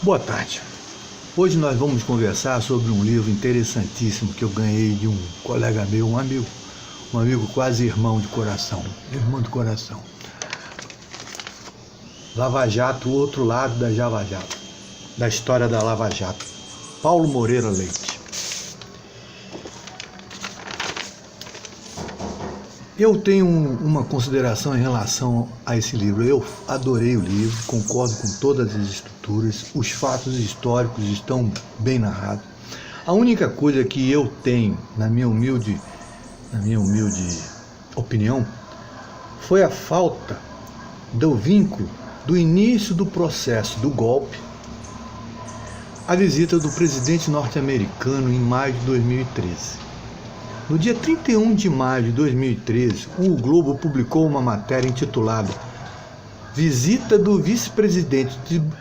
Boa tarde. Hoje nós vamos conversar sobre um livro interessantíssimo que eu ganhei de um colega meu, um amigo quase irmão de coração, Lava Jato, o outro lado da Lava Jato, da história da Lava Jato, Paulo Moreira Leite. Eu tenho uma consideração em relação a esse livro. Eu adorei o livro, concordo com todas as estruturas, os fatos históricos estão bem narrados. A única coisa que eu tenho, na minha humilde opinião, foi a falta do vínculo do início do processo do golpe, a visita do presidente norte-americano em maio de 2013. No dia 31 de maio de 2013, o Globo publicou uma matéria intitulada Visita do vice-presidente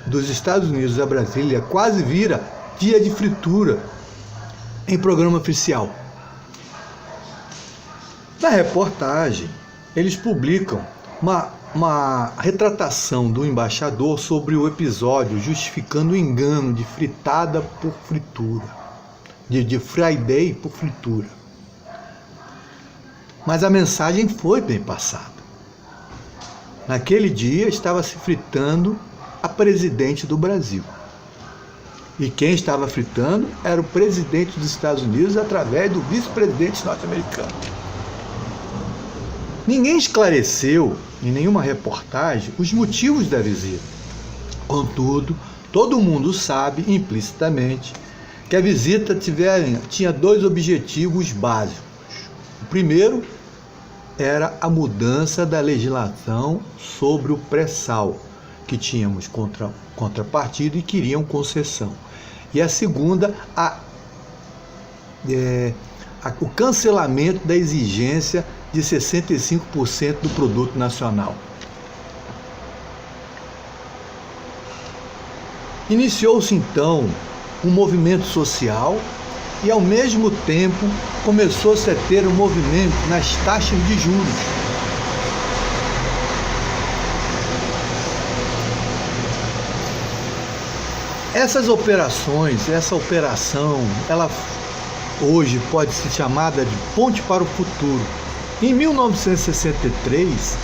dos Estados Unidos a Brasília quase vira dia de fritura em programa oficial. Na reportagem, eles publicam uma retratação do embaixador sobre o episódio, justificando o engano de fritada por fritura, de Friday por fritura. Mas a mensagem foi bem passada. Naquele dia estava se fritando a presidente do Brasil. E quem estava fritando era o presidente dos Estados Unidos através do vice-presidente norte-americano. Ninguém esclareceu em nenhuma reportagem os motivos da visita. Contudo, todo mundo sabe implicitamente que a visita tinha dois objetivos básicos. O primeiro era a mudança da legislação sobre o pré-sal, que tínhamos contrapartida e queriam concessão. E a segunda, o cancelamento da exigência de 65% do produto nacional. Iniciou-se então um movimento social e, ao mesmo tempo, começou-se a ter um movimento nas taxas de juros. Essa operação, ela hoje pode ser chamada de Ponte para o Futuro. Em 1963,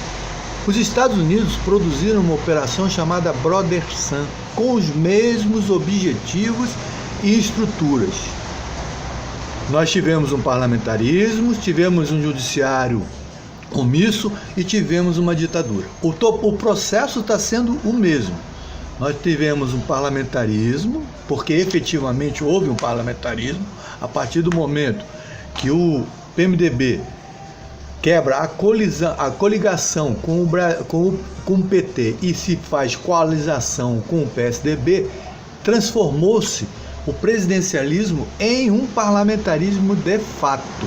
os Estados Unidos produziram uma operação chamada Brother Sun, com os mesmos objetivos e estruturas. Nós tivemos um parlamentarismo, tivemos um judiciário omisso e tivemos uma ditadura. O processo está sendo o mesmo. Nós tivemos um parlamentarismo, porque efetivamente houve um parlamentarismo, a partir do momento que o PMDB quebra a coligação com o PT e se faz coalização com o PSDB, transformou-se o presidencialismo em um parlamentarismo de fato.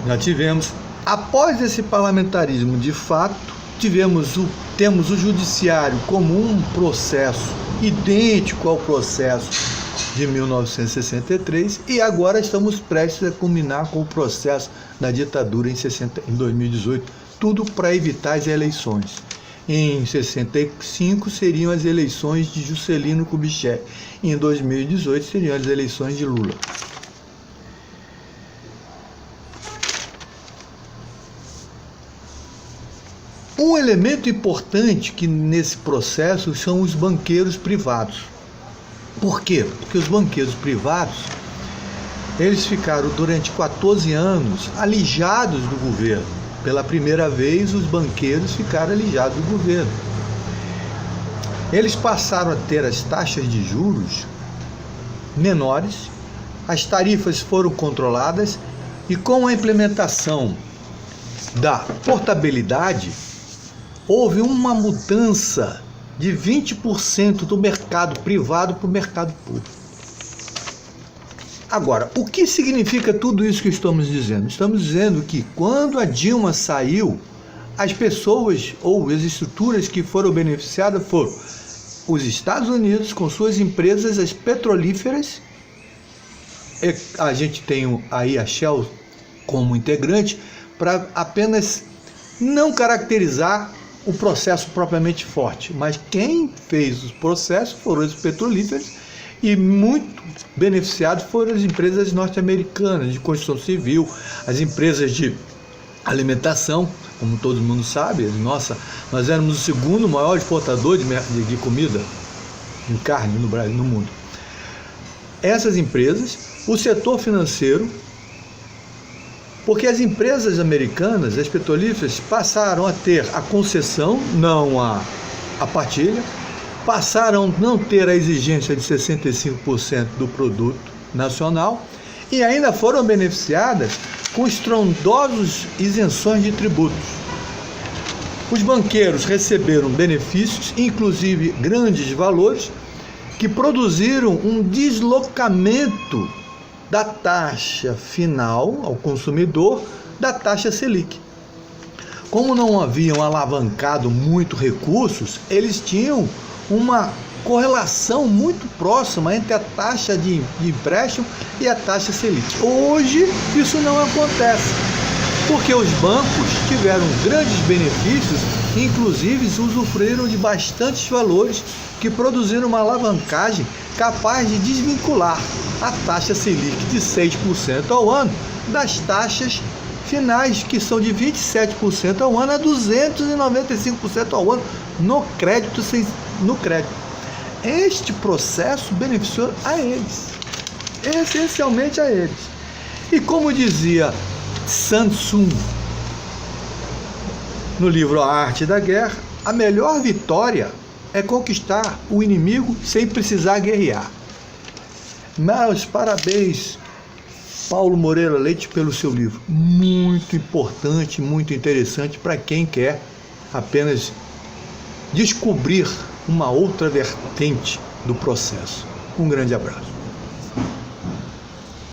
Já tivemos, após esse parlamentarismo de fato, temos o judiciário como um processo idêntico ao processo de 1963 e agora estamos prestes a culminar com o processo da ditadura em 2018, tudo para evitar as eleições. Em 65 seriam as eleições de Juscelino Kubitschek. Em 2018 seriam as eleições de Lula. Um elemento importante que nesse processo são os banqueiros privados. Por quê? Porque os banqueiros privados, eles ficaram durante 14 anos alijados do governo. Pela primeira vez, os banqueiros ficaram alijados do governo. Eles passaram a ter as taxas de juros menores, as tarifas foram controladas e com a implementação da portabilidade, houve uma mudança de 20% do mercado privado para o mercado público. Agora, o que significa tudo isso que estamos dizendo? Estamos dizendo que quando a Dilma saiu, as pessoas ou as estruturas que foram beneficiadas foram os Estados Unidos com suas empresas, as petrolíferas. A gente tem aí a Shell como integrante para apenas não caracterizar o processo propriamente forte, mas quem fez os processos foram os petrolíferos e muito beneficiados foram as empresas norte-americanas de construção civil, as empresas de alimentação, como todo mundo sabe. Nossa, nós éramos o segundo maior exportador de comida, de carne no Brasil, no mundo. Essas empresas, o setor financeiro, porque as empresas americanas, as petrolíferas, passaram a ter a concessão, não a partilha, passaram a não ter a exigência de 65% do produto nacional e ainda foram beneficiadas com estrondosos isenções de tributos. Os banqueiros receberam benefícios, inclusive grandes valores, que produziram um deslocamento da taxa final ao consumidor da taxa Selic. Como não haviam alavancado muito recursos, eles tinham uma correlação muito próxima entre a taxa de empréstimo e a taxa Selic. Hoje isso não acontece, porque os bancos tiveram grandes benefícios, inclusive usufruíram de bastantes valores que produziram uma alavancagem capaz de desvincular a taxa Selic de 6% ao ano das taxas finais, que são de 27% ao ano a 295% ao ano no crédito. Este processo beneficiou a eles, essencialmente a eles. E como dizia Sun Tzu no livro A Arte da Guerra, a melhor vitória é conquistar o inimigo sem precisar guerrear. Meus parabéns, Paulo Moreira Leite, pelo seu livro. Muito importante, muito interessante para quem quer apenas descobrir uma outra vertente do processo. Um grande abraço.